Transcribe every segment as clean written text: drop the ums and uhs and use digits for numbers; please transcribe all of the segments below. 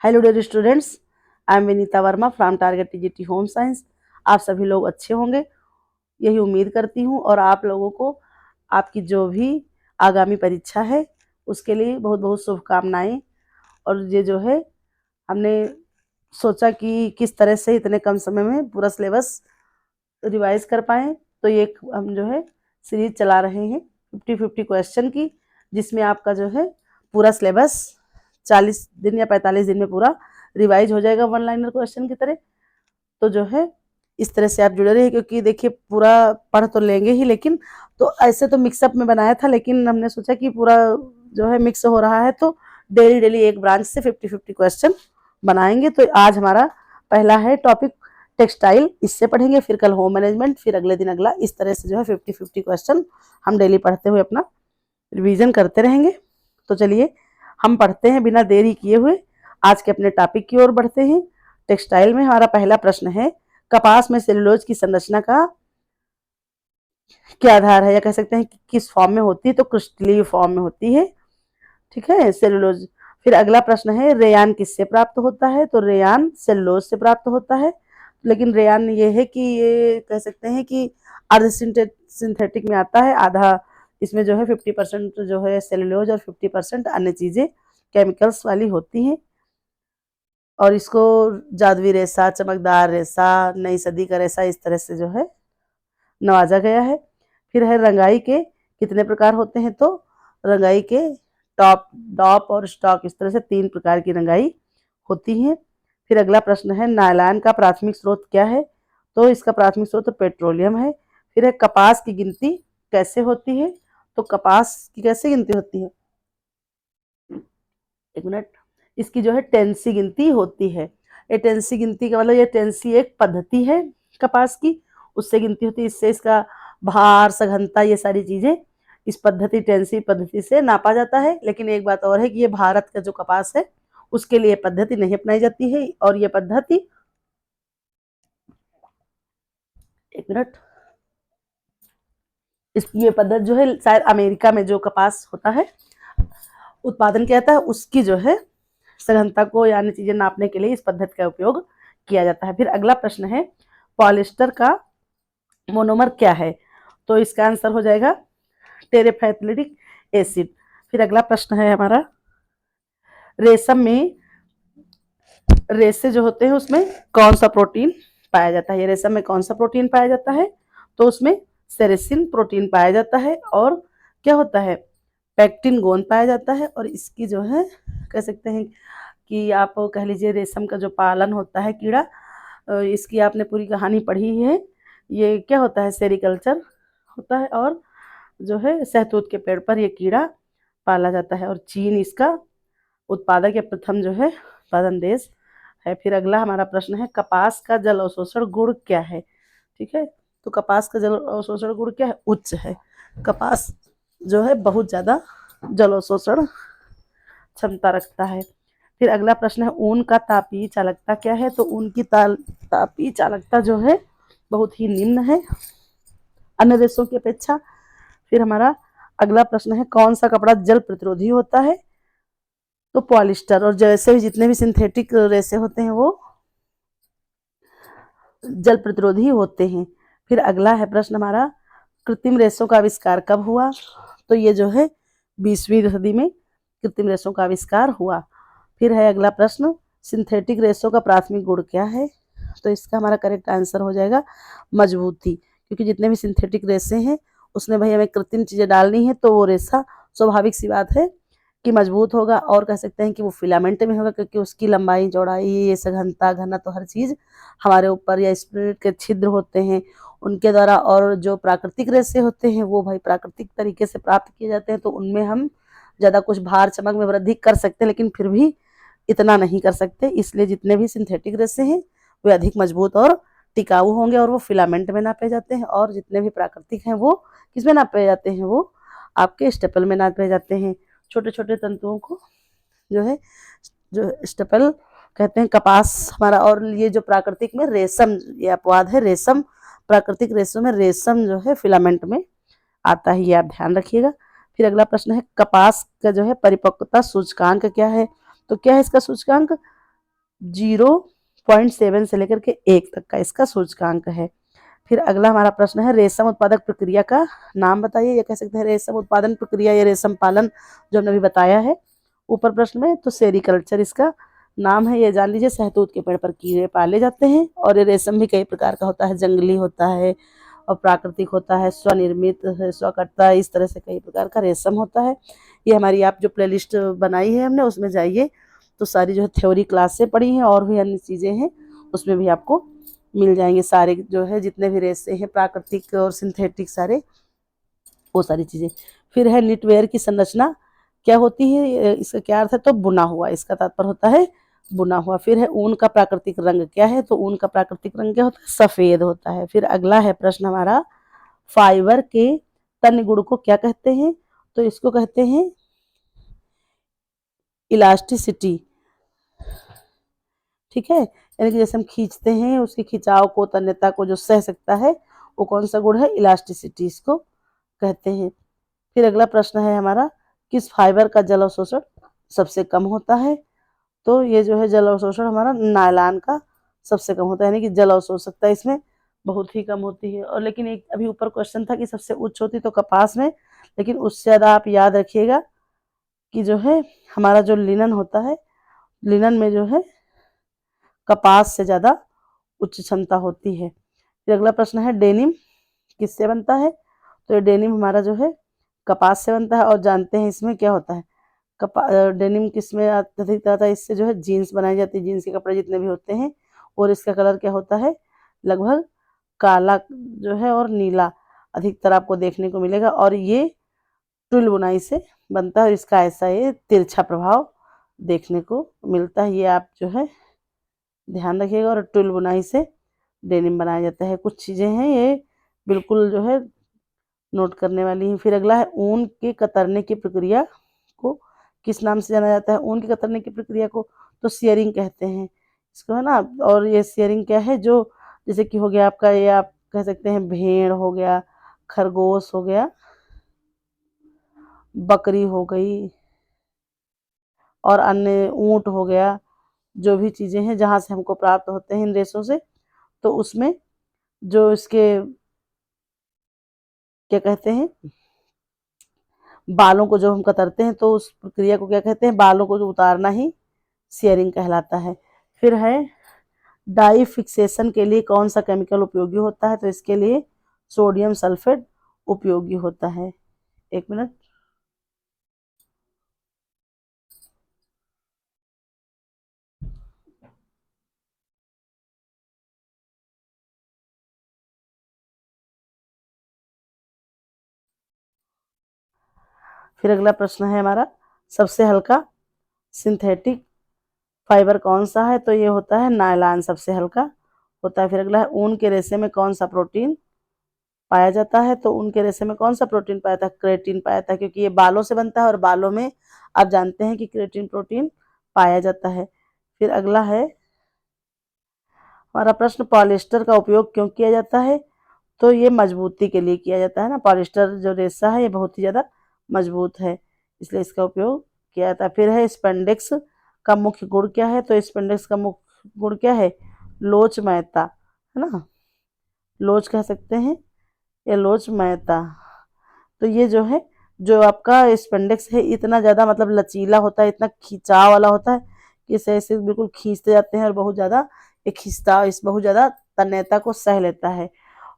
Hello dear students, I am Vinita Verma from target TGT home science. आप सभी लोग अच्छे होंगे, यही उम्मीद करती हूँ। और आप लोगों को आपकी जो भी आगामी परीक्षा है उसके लिए बहुत बहुत शुभकामनाएं। और ये जो है हमने सोचा कि किस तरह से इतने कम समय में पूरा सिलेबस रिवाइज कर पाएँ, तो ये हम जो है सीरीज चला रहे हैं 50-50 क्वेश्चन की, जिसमें आपका जो है पूरा सिलेबस 40 दिन या 45 दिन में पूरा रिवाइज हो जाएगा वन लाइनर क्वेश्चन की तरह। तो जो है इस तरह से आप जुड़े रहिए, क्योंकि देखिए पूरा पढ़ तो लेंगे ही, लेकिन तो ऐसे तो मिक्सअप में बनाया था, लेकिन हमने सोचा कि पूरा जो है मिक्स हो रहा है, तो डेली डेली एक ब्रांच से 50-50 क्वेश्चन बनाएंगे। तो आज हमारा पहला है टॉपिक टेक्सटाइल, इससे पढ़ेंगे, फिर कल होम मैनेजमेंट, फिर अगले दिन अगला। इस तरह से जो है 50-50 क्वेश्चन हम डेली पढ़ते हुए अपना रिवीजन करते रहेंगे। तो चलिए हम पढ़ते हैं बिना देरी किए हुए, आज के अपने टॉपिक की ओर बढ़ते हैं। टेक्सटाइल में हमारा पहला प्रश्न है, कपास में सेलुलोज की संरचना का क्या आधार है, या कह सकते हैं कि किस फॉर्म में होती है, तो क्रिस्टलीय फॉर्म में होती है। ठीक है, सेलुलोज। फिर अगला प्रश्न है, रेयान किससे प्राप्त होता है, तो रेयान सेलुलोज से प्राप्त होता है। लेकिन रेयान ये है कि ये कह सकते हैं कि अर्ध सिंथेटिक में आता है, आधा इसमें जो है 50% जो है सेलुलोज और 50% अन्य चीजें केमिकल्स वाली होती हैं। और इसको जादुई रेशा, चमकदार रेशा, नई सदी का रेशा, इस तरह से जो है नवाजा गया है। फिर है रंगाई के कितने प्रकार होते हैं, तो रंगाई के टॉप, डॉप और स्टॉक, इस तरह से 3 प्रकार की रंगाई होती है। फिर अगला प्रश्न है, नायलॉन का प्राथमिक स्रोत क्या है, तो इसका प्राथमिक स्रोत पेट्रोलियम है। फिर है कपास की गिनती कैसे होती है, तो कपास की कैसे गिनती होती है, एक मिनट, इसकी जो है टेंसी गिनती होती है। ये टेंसी गिनती का मतलब, ये टेंसी एक पद्धति है कपास की, उससे गिनती होती है। इससे इसका भार, सघनता, ये सारी चीजें इस पद्धति, टेंसी पद्धति से नापा जाता है। लेकिन एक बात और है कि ये भारत का जो कपास है उसके लिए पद्धति नहीं अपनाई जाती है, और ये पद्धति, एक मिनट, ये पद्धति जो है शायद अमेरिका में जो कपास होता है उत्पादन किया जाता है, उसकी जो है सघनता को यानी चीजें नापने के लिए इस पद्धति का उपयोग किया जाता है। फिर अगला प्रश्न है, पॉलिस्टर का मोनोमर क्या है, तो इसका आंसर हो जाएगा टेरेफेथलिक एसिड। फिर अगला प्रश्न है हमारा, रेशम में रेशे जो होते हैं उसमें कौन सा प्रोटीन पाया जाता है, ये रेशम में कौन सा प्रोटीन पाया जाता है, तो उसमें सेरेसिन प्रोटीन पाया जाता है। और क्या होता है, पैक्टिन गोंद पाया जाता है। और इसकी जो है कह सकते हैं कि आप कह लीजिए रेशम का जो पालन होता है कीड़ा, इसकी आपने पूरी कहानी पढ़ी है। ये क्या होता है, सेरिकल्चर होता है, और जो है सहतूत के पेड़ पर ये कीड़ा पाला जाता है। और चीन इसका उत्पादक या प्रथम जो है उत्पादन देश है। फिर अगला हमारा प्रश्न है, कपास का जल अवशोषण गुण क्या है। ठीक है, तो कपास का जल अवशोषण गुण क्या है, उच्च है। कपास जो है बहुत ज्यादा जल अवशोषण क्षमता रखता है। फिर अगला प्रश्न है, ऊन का तापीय चालकता क्या है, तो ऊन की तापीय चालकता जो है बहुत ही निम्न है अन्य देशों की अपेक्षा। फिर हमारा अगला प्रश्न है, कौन सा कपड़ा जल प्रतिरोधी होता है, तो पॉलिस्टर। और जैसे भी जितने भी सिंथेटिक रेशे होते हैं वो जल प्रतिरोधी होते हैं। फिर अगला है प्रश्न हमारा, कृत्रिम रेशों का आविष्कार कब हुआ, तो ये जो है 20वीं सदी में कृत्रिम रेशों का आविष्कार हुआ। फिर है अगला प्रश्न, सिंथेटिक रेशों का प्राथमिक गुण क्या है, तो इसका हमारा करेक्ट आंसर हो जाएगा मजबूती, क्योंकि जितने भी सिंथेटिक रेशे हैं उसमें भाई हमें कृत्रिम चीजें डालनी है, तो वो रेशा स्वाभाविक सी बात है कि मजबूत होगा। और कह सकते हैं कि वो फिलामेंट में होगा, क्योंकि उसकी लंबाई, चौड़ाई, ये सघनता, घनत्व, तो हर चीज हमारे ऊपर, या स्पिरिट के छिद्र होते हैं उनके द्वारा। और जो प्राकृतिक रेशे होते हैं वो भाई प्राकृतिक तरीके से प्राप्त किए जाते हैं, तो उनमें हम ज्यादा कुछ भार, चमक में वृद्धि कर सकते हैं, लेकिन फिर भी इतना नहीं कर सकते। इसलिए जितने भी सिंथेटिक रेशे हैं वे अधिक मजबूत और टिकाऊ होंगे, और वो फिलामेंट में नापे जाते हैं। और जितने भी प्राकृतिक हैं वो किस में नापे जाते हैं, वो आपके स्टेपल में नापे जाते हैं, छोटे छोटे तंतुओं को जो है जो स्टेपल कहते हैं। कपास हमारा, और ये जो प्राकृतिक में रेशम, ये अपवाद है, रेशम प्राकृतिक रेशों में रेशम जो है फिलामेंट में आता है, ये आप ध्यान रखिएगा। फिर अगला प्रश्न है, कपास का जो है परिपक्वता सूचकांक क्या है, तो क्या है इसका सूचकांक, 0.7 से लेकर के 1 तक का इसका सूचकांक है। फिर अगला हमारा प्रश्न है, रेशम उत्पादक प्रक्रिया का नाम बताइए। ये कह सकते हैं रेशम उत्पादन प्रक्रिया या रेशम पालन, जो हमने अभी बताया है ऊपर प्रश्न में, तो सेरिकल्चर इसका नाम है। ये जान लीजिए, शहतूत के पेड़ पर कीड़े पाले जाते हैं और ये रेशम भी कई प्रकार का होता है, जंगली होता है और प्राकृतिक होता है, स्वनिर्मित है, स्वकर्ता, इस तरह से कई प्रकार का रेशम होता है। ये हमारी आप जो प्लेलिस्ट बनाई है हमने, उसमें जाइए तो सारी जो है थ्योरी क्लास से पढ़ी हैं और भी अन्य चीज़ें हैं, उसमें भी आपको मिल जाएंगे सारे जो है जितने भी रेशे हैं, प्राकृतिक और सिंथेटिक सारे, वो सारी चीज़ें। फिर है निटवेयर की संरचना क्या होती है, इसका क्या अर्थ है, तो बुना हुआ, इसका तात्पर्य होता है बुना हुआ। फिर है ऊन का प्राकृतिक रंग क्या है, तो ऊन का प्राकृतिक रंग क्या होता है, सफेद होता है। फिर अगला है प्रश्न हमारा, फाइबर के तन्य गुण को क्या कहते हैं, तो इसको कहते हैं इलास्टिसिटी। ठीक है, यानी कि जैसे हम खींचते हैं, उसके खिंचाव को, तन्यता को जो सह सकता है, वो कौन सा गुण है, इलास्टिसिटी इसको कहते हैं। फिर अगला प्रश्न है हमारा, किस फाइबर का जल अवशोषण सबसे कम होता है, तो ये जो है जल अवशोषण हमारा नायलॉन का सबसे कम होता है, यानी कि जल अवशोषकता इसमें बहुत ही कम होती है। और लेकिन एक अभी ऊपर क्वेश्चन था कि सबसे उच्च होती तो कपास में, लेकिन उससे ज़्यादा आप याद रखिएगा कि जो है हमारा जो लिनन होता है, लिनन में जो है कपास से ज़्यादा उच्च क्षमता होती है। फिर अगला प्रश्न है, डेनिम किससे बनता है, तो ये डेनिम हमारा जो है कपास से बनता है। और जानते हैं इसमें क्या होता है, डेनिम किस में अधिक आता है, इससे जो है जीन्स बनाई जाती है, जीन्स के कपड़े जितने भी होते हैं। और इसका कलर क्या होता है, लगभग काला जो है और नीला अधिकतर आपको देखने को मिलेगा। और ये ट्विल बुनाई से बनता है और इसका ऐसा ये तिरछा प्रभाव देखने को मिलता है। ये आप जो है ध्यान रखिएगा। और ट्विल बुनाई से डेनिम बनाया जाता है। कुछ चीज़ें हैं ये बिल्कुल जो है नोट करने वाली हैं। फिर अगला है, ऊन के कतरने की प्रक्रिया को किस नाम से जाना जाता है, ऊन के कतरने की प्रक्रिया को तो सियरिंग कहते हैं इसको, है ना। और ये सियरिंग क्या है, जो जैसे कि हो गया आपका, ये आप कह सकते हैं भेड़ हो गया, खरगोश हो गया, बकरी हो गई और अन्य ऊंट हो गया, जो भी चीज़ें हैं जहाँ से हमको प्राप्त होते हैं इन रेशों से, तो उसमें जो इसके क्या कहते हैं, बालों को जो हम कतरते हैं, तो उस प्रक्रिया को क्या कहते हैं, बालों को जो उतारना ही सियरिंग कहलाता है। फिर है, डाई फिक्सेशन के लिए कौन सा केमिकल उपयोगी होता है, तो इसके लिए सोडियम सल्फेट उपयोगी होता है। एक मिनट। फिर अगला प्रश्न है हमारा, सबसे हल्का सिंथेटिक फाइबर कौन सा है, तो ये होता है नायलॉन, सबसे हल्का होता है। फिर अगला है, ऊन के रेशे में कौन सा प्रोटीन पाया जाता है, तो ऊन के रेशे में कौन सा प्रोटीन पाया जाता है, क्रेटिन पाया जाता है, क्योंकि ये बालों से बनता है और बालों में आप जानते हैं कि क्रेटिन प्रोटीन पाया जाता है। फिर अगला है हमारा प्रश्न, पॉलिएस्टर का उपयोग क्यों किया जाता है, तो ये मजबूती के लिए किया जाता है ना। पॉलिएस्टर जो रेशा है ये बहुत ही ज़्यादा मजबूत है, इसलिए इसका उपयोग किया जाता है। फिर है, स्पेंडेक्स का मुख्य गुण क्या है, तो स्पेंडेक्स का मुख्य गुण क्या है, लोचमयता, है ना, लोच कह सकते हैं या लोचमयता। तो ये जो है, जो आपका स्पेंडेक्स है इतना ज़्यादा मतलब लचीला होता है, इतना खिंचाव वाला होता है कि इसे ऐसे बिल्कुल खींचते जाते हैं और बहुत ज़्यादा एक खिंचता, इस बहुत ज़्यादा तन्यता को सह लेता है।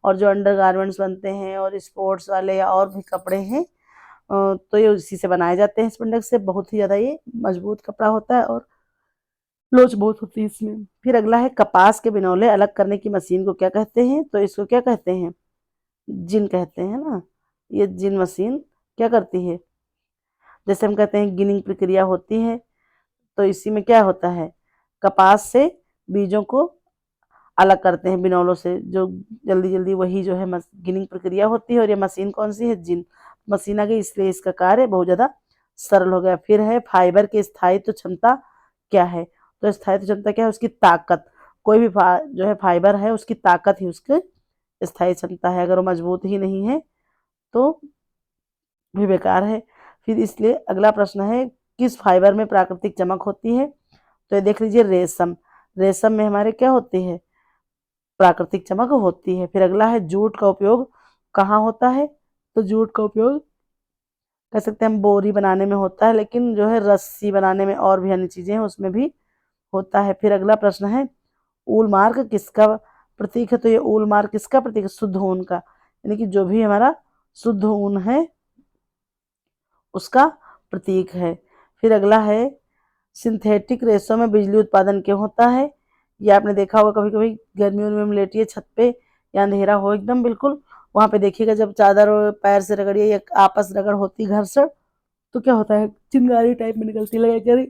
और जो अंडर गारमेंट्स बनते हैं और स्पोर्ट्स वाले या और भी कपड़े हैं, तो ये उसी से बनाए जाते हैं, स्पेंडेक्स से। बहुत ही ज़्यादा ये मजबूत कपड़ा होता है और लोच बहुत होती है इसमें। फिर अगला है, कपास के बिनौले अलग करने की मशीन को क्या कहते हैं, तो इसको क्या कहते हैं, जिन कहते हैं ना। ये जिन मशीन क्या करती है, जैसे हम कहते हैं गिनिंग प्रक्रिया होती है, तो इसी में क्या होता है, कपास से बीजों को अलग करते हैं बिनौलों से, जो जल्दी जल्दी, वही जो है गिनिंग प्रक्रिया होती है। और ये मशीन कौन सी है, जिन मशीन आ गई, इसलिए इसका कार्य बहुत ज़्यादा सरल हो गया। फिर है, फाइबर की स्थायित्व क्षमता क्या है, तो स्थायित्व क्षमता क्या है, उसकी ताकत। कोई भी जो है फाइबर है, उसकी ताकत ही उसकी स्थायी क्षमता है। अगर वो मजबूत ही नहीं है तो भी बेकार है। फिर इसलिए अगला प्रश्न है, किस फाइबर में प्राकृतिक चमक होती है, तो ये देख लीजिए, रेशम। रेशम में हमारे क्या होती है, प्राकृतिक चमक होती है। फिर अगला है जूट का उपयोग कहाँ होता है, तो जूट का उपयोग कह सकते हैं हम बोरी बनाने में होता है, लेकिन जो है रस्सी बनाने में और भी अन्य चीजें हैं उसमें भी होता है। फिर अगला प्रश्न है ऊल मार्क किसका प्रतीक है, तो ये ऊल मार्क किसका प्रतीक है, शुद्ध ऊन का, यानी कि जो भी हमारा शुद्ध ऊन है उसका प्रतीक है। फिर अगला है सिंथेटिक रेशों में बिजली उत्पादन क्यों होता है, ये आपने देखा होगा कभी कभी गर्मियों में लेटिए छत पे या अंधेरा हो एकदम बिल्कुल, वहां पे देखिएगा जब चादर और पैर से रगड़िए या आपस रगड़ होती घर्षण, तो क्या होता है चिंगारी टाइप में निकलती, लगे कि अरे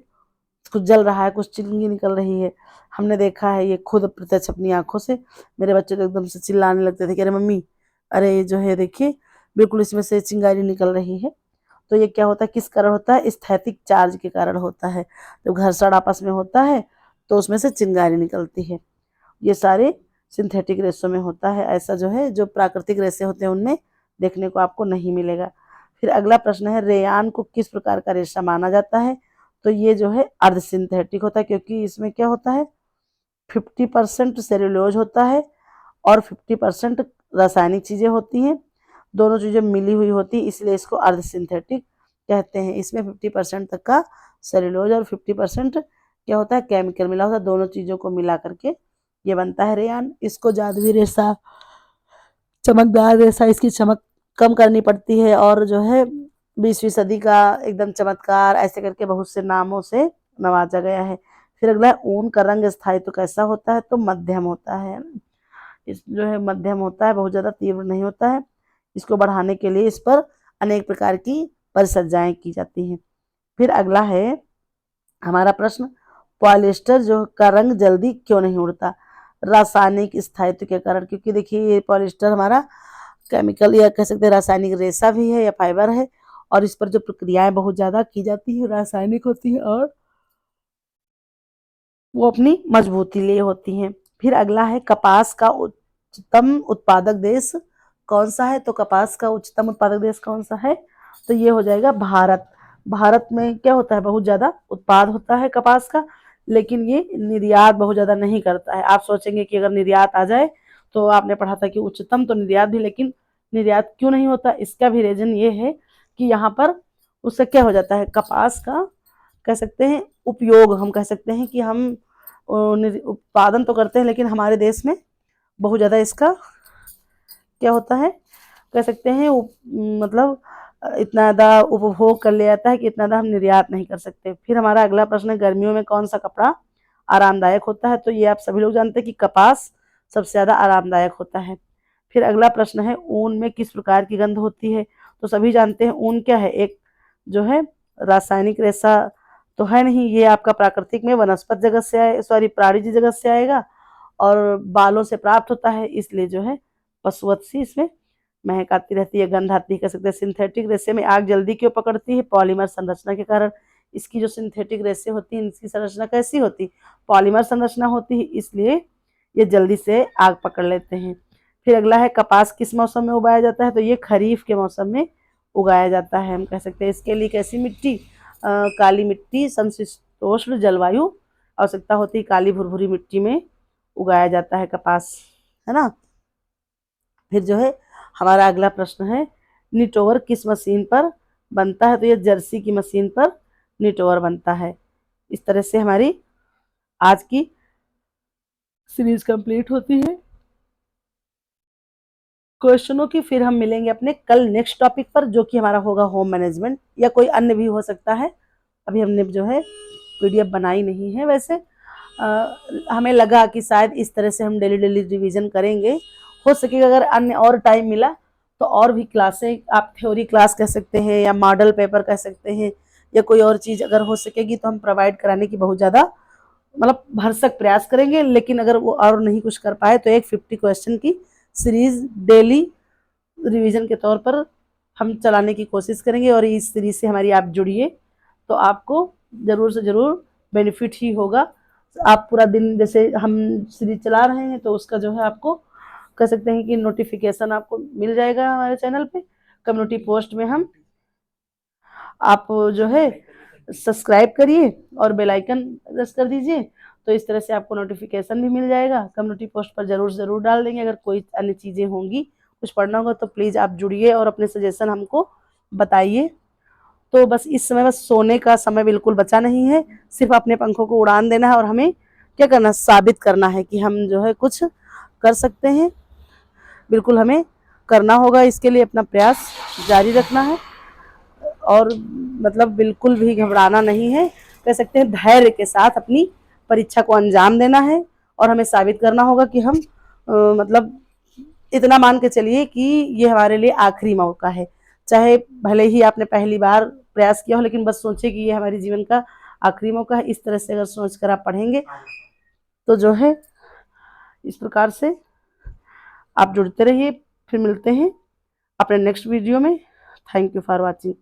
कुछ जल रहा है, कुछ चिंगी निकल रही है। हमने देखा है ये खुद प्रत्यक्ष अपनी आंखों से, मेरे बच्चे तो एकदम से चिल्लाने लगते थे कि अरे मम्मी, अरे ये जो है देखिए बिल्कुल इसमें से चिंगारी निकल रही है। तो ये क्या होता है, किस कारण होता है, स्थैतिक चार्ज के कारण होता है। जब घर्षण आपस में होता है तो उसमें से चिंगारी निकलती है। ये सारे सिंथेटिक रेशों में होता है, ऐसा जो है जो प्राकृतिक रेशे होते हैं उनमें देखने को आपको नहीं मिलेगा। फिर अगला प्रश्न है रेयान को किस प्रकार का रेशा माना जाता है, तो ये जो है अर्ध सिंथेटिक होता है, क्योंकि इसमें क्या होता है 50% सेल्यूलोज होता है और 50% रासायनिक चीजें होती हैं, दोनों चीजें मिली हुई होती है, इसलिए इसको अर्ध सिंथेटिक कहते हैं। इसमें 50% तक का सेल्यूलोज और 50% क्या होता है केमिकल मिला होता है, दोनों चीजों को मिला करके ये बनता है रेयान। इसको जादुई रेशा, चमकदार रेशा, इसकी चमक कम करनी पड़ती है और जो है 20वीं सदी का एकदम चमत्कार ऐसे करके बहुत से नामों से नवाजा गया है। फिर अगला है ऊन का रंग स्थायित्व तो कैसा होता है, तो मध्यम होता है, इस जो है मध्यम होता है, बहुत ज़्यादा तीव्र नहीं होता है। इसको बढ़ाने के लिए इस पर अनेक प्रकार की परिचर्याएं की जाती हैं। फिर अगला है हमारा प्रश्न पॉलिएस्टर जो का रंग जल्दी क्यों नहीं उड़ता, रासायनिक स्थायित्व के कारण, क्योंकि देखिए ये पॉलिएस्टर हमारा केमिकल या कह सकते हैं रासायनिक रेशा भी है या फाइबर है, और इस पर जो प्रक्रियाएं बहुत ज्यादा की जाती है रासायनिक होती है और वो अपनी मजबूती लिए होती हैं। फिर अगला है कपास का उच्चतम उत्पादक देश कौन सा है, तो कपास का उच्चतम उत्पादक देश कौन सा है, तो ये हो जाएगा भारत। भारत में क्या होता है बहुत ज्यादा उत्पाद होता है कपास का, लेकिन ये निर्यात बहुत ज्यादा नहीं करता है। आप सोचेंगे कि अगर निर्यात आ जाए, तो आपने पढ़ा था कि उच्चतम तो निर्यात भी, लेकिन निर्यात क्यों नहीं होता, इसका भी रीजन ये है कि यहाँ पर उससे क्या हो जाता है कपास का कह सकते हैं उपयोग, हम कह सकते हैं कि हम उत्पादन तो करते हैं लेकिन हमारे देश में बहुत ज़्यादा इसका क्या होता है कह सकते हैं मतलब इतना ज़्यादा उपभोग कर लिया जाता है कि इतना ज़्यादा हम निर्यात नहीं कर सकते। फिर हमारा अगला प्रश्न है गर्मियों में कौन सा कपड़ा आरामदायक होता है, तो ये आप सभी लोग जानते हैं कि कपास सबसे ज़्यादा आरामदायक होता है। फिर अगला प्रश्न है ऊन में किस प्रकार की गंध होती है, तो सभी जानते हैं ऊन क्या है, एक जो है रासायनिक रेशा तो है नहीं, ये आपका प्राकृतिक में वनस्पत जगत से आए सॉरी प्राणी जगत से आएगा और बालों से प्राप्त होता है, इसलिए जो है पशुवत सी इसमें महक आती रहती है, गंध आती है। कह सकते हैं सिंथेटिक रेशे में आग जल्दी क्यों पकड़ती है, पॉलीमर संरचना के कारण। इसकी जो सिंथेटिक रेशे होती है इसकी संरचना कैसी होती, पॉलीमर संरचना होती है, इसलिए ये जल्दी से आग पकड़ लेते हैं। फिर अगला है कपास किस मौसम में उगाया जाता है, तो ये खरीफ के मौसम में उगाया जाता है। हम कह सकते हैं इसके लिए कैसी मिट्टी, काली मिट्टी, समशीतोष्ण जलवायु आवश्यकता होती है, काली भुरभुरी मिट्टी में उगाया जाता है कपास, है ना। फिर जो है हमारा अगला प्रश्न है निटोवर किस मशीन पर बनता है, तो ये जर्सी की मशीन पर निटोवर बनता है। इस तरह से हमारी आज की सीरीज कंप्लीट होती है क्वेश्चनों की। फिर हम मिलेंगे अपने कल नेक्स्ट टॉपिक पर, जो कि हमारा होगा होम मैनेजमेंट या कोई अन्य भी हो सकता है। अभी हमने जो है पीडीएफ बनाई नहीं है, वैसे हमें लगा कि शायद इस तरह से हम डेली डेली रिवीजन करेंगे। हो सकेगा अगर अन्य और टाइम मिला तो और भी क्लासें, आप थ्योरी क्लास कह सकते हैं या मॉडल पेपर कह सकते हैं या कोई और चीज़ अगर हो सकेगी तो हम प्रोवाइड कराने की बहुत ज़्यादा मतलब भरसक प्रयास करेंगे। लेकिन अगर वो और नहीं कुछ कर पाए तो एक 50 क्वेश्चन की सीरीज डेली रिवीजन के तौर पर हम चलाने की कोशिश करेंगे, और इस सीरीज से हमारी आप जुड़िए तो आपको ज़रूर से ज़रूर बेनिफिट ही होगा। आप पूरा दिन जैसे हम सीरीज चला रहे हैं तो उसका जो है आपको कह सकते हैं कि नोटिफिकेशन आपको मिल जाएगा हमारे चैनल पे, कम्युनिटी पोस्ट में हम आप जो है सब्सक्राइब करिए और बेल आइकन प्रेस कर दीजिए, तो इस तरह से आपको नोटिफिकेशन भी मिल जाएगा। कम्युनिटी पोस्ट पर ज़रूर डाल देंगे। अगर कोई अन्य चीज़ें होंगी, कुछ पढ़ना होगा तो प्लीज़ आप जुड़िए और अपने सजेशन हमको बताइए। तो बस इस समय बस सोने का समय बिल्कुल बचा नहीं है, सिर्फ अपने पंखों को उड़ान देना है और हमें क्या करना, साबित करना है कि हम जो है कुछ कर सकते हैं। बिल्कुल हमें करना होगा, इसके लिए अपना प्रयास जारी रखना है और मतलब बिल्कुल भी घबराना नहीं है। कह सकते हैं धैर्य के साथ अपनी परीक्षा को अंजाम देना है और हमें साबित करना होगा कि हम मतलब इतना मान के चलिए कि ये हमारे लिए आखिरी मौका है। चाहे भले ही आपने पहली बार प्रयास किया हो, लेकिन बस सोचिए कि ये हमारे जीवन का आखिरी मौका है। इस तरह से अगर सोच कर आप पढ़ेंगे तो जो है इस प्रकार से आप जुड़ते रहिए। फिर मिलते हैं अपने नेक्स्ट वीडियो में। Thank you for watching.